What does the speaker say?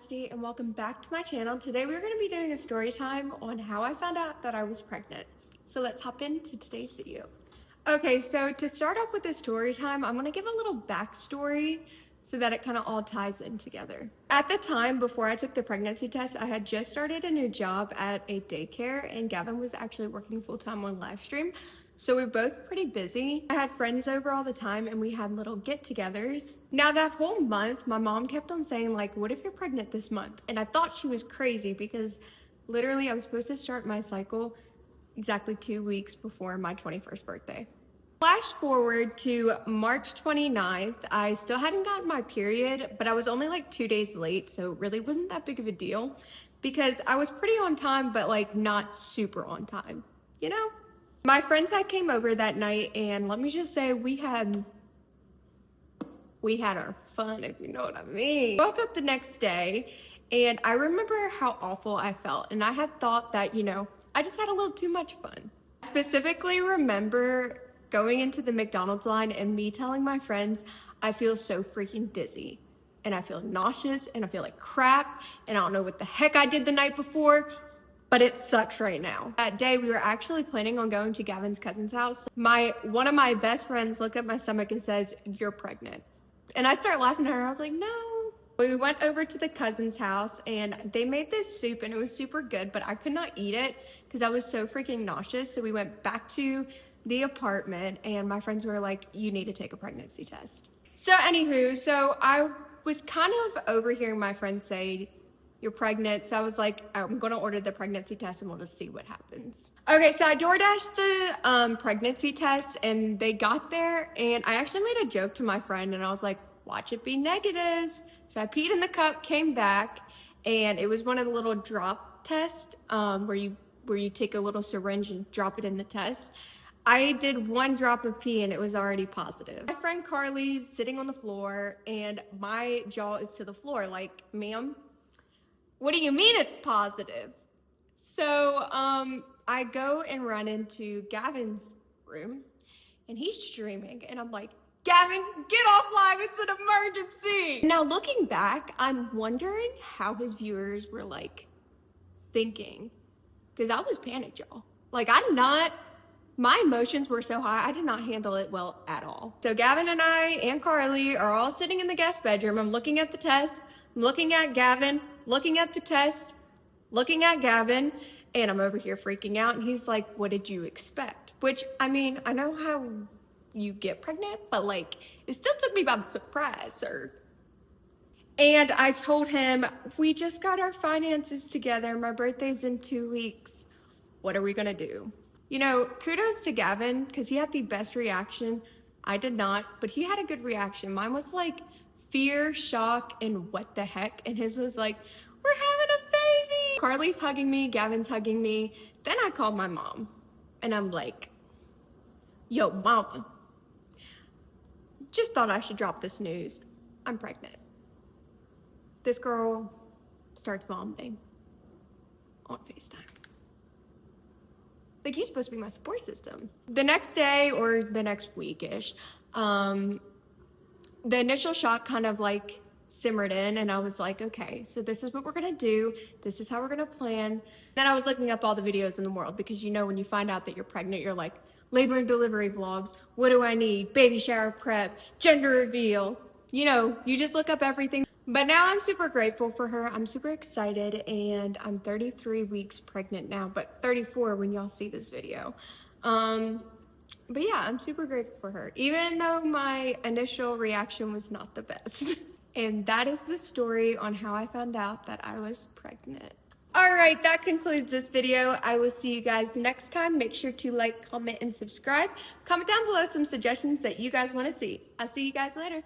bestie, and welcome back to my channel. Today we're going to be doing a story time on how I found out that I was pregnant. So let's hop into today's video. Okay, so to start off with this story time, I'm going to give a little backstory so that it kind of all ties in together. At the time, before I took the pregnancy test, I had just started a new job at a daycare, and Gavin was actually working full-time on live stream. So we were both pretty busy. I had friends over all the time and we had little get-togethers. Now that whole month, my mom kept on saying like, what if you're pregnant this month? And I thought she was crazy because literally I was supposed to start my cycle exactly 2 weeks before my 21st birthday. Flash forward to March 29th, I still hadn't gotten my period, but I was only like 2 days late, so it really wasn't that big of a deal because I was pretty on time, but like not super on time, you know? My friends that came over that night, and let me just say, we had our fun, if you know what I mean. Woke up the next day, and I remember how awful I felt, and I had thought that, you know, I just had a little too much fun. I specifically remember going into the McDonald's line and me telling my friends, I feel so freaking dizzy, and I feel nauseous, and I feel like crap, and I don't know what the heck I did the night before, but it sucks right now. That day, we were actually planning on going to Gavin's cousin's house. One of my best friends looked at my stomach and says, "You're pregnant." And I started laughing at her. I was like, no. We went over to the cousin's house and they made this soup and it was super good, but I could not eat it because I was so freaking nauseous. So we went back to the apartment and my friends were like, you need to take a pregnancy test. So anywho, so I was kind of overhearing my friends say, you're pregnant. So I was like, I'm gonna order the pregnancy test and we'll just see what happens. Okay, so I DoorDashed the pregnancy test and they got there and I actually made a joke to my friend and I was like, watch it be negative. So I peed in the cup, came back, and it was one of the little drop tests where you take a little syringe and drop it in the test. I did one drop of pee and it was already positive. My friend Carly's sitting on the floor and my jaw is to the floor like, ma'am, what do you mean it's positive? So I go and run into Gavin's room and he's streaming and I'm like, Gavin, get off live, it's an emergency. Now looking back, I'm wondering how his viewers were like thinking, because I was panicked, y'all. Like my emotions were so high, I did not handle it well at all. So Gavin and I and Carly are all sitting in the guest bedroom. I'm looking at the test, I'm looking at Gavin, looking at the test, looking at Gavin, and I'm over here freaking out. And he's like, what did you expect? Which, I mean, I know how you get pregnant, but like, it still took me by surprise, sir. And I told him, we just got our finances together. My birthday's in 2 weeks. What are we gonna do? You know, kudos to Gavin, because he had the best reaction. I did not, but he had a good reaction. Mine was like fear, shock, and what the heck? And his was like, we're having a baby. Carly's hugging me, Gavin's hugging me. Then I called my mom and I'm like, yo, mama, just thought I should drop this news. I'm pregnant. This girl starts vomiting on FaceTime. Like, he's supposed to be my support system. The next day or the next week-ish, the initial shock kind of like simmered in and I was like, okay, so this is what we're gonna do. This is how we're gonna plan. Then I was looking up all the videos in the world because you know when you find out that you're pregnant, you're like, labor and delivery vlogs, what do I need? Baby shower prep, gender reveal. You know, you just look up everything. But now I'm super grateful for her. I'm super excited and I'm 33 weeks pregnant now, but 34 when y'all see this video. But yeah, I'm super grateful for her, even though my initial reaction was not the best. And that is the story on how I found out that I was pregnant. All right, that concludes this video. I will see you guys next time. Make sure to like, comment, and subscribe. Comment down below some suggestions that you guys want to see. I'll see you guys later.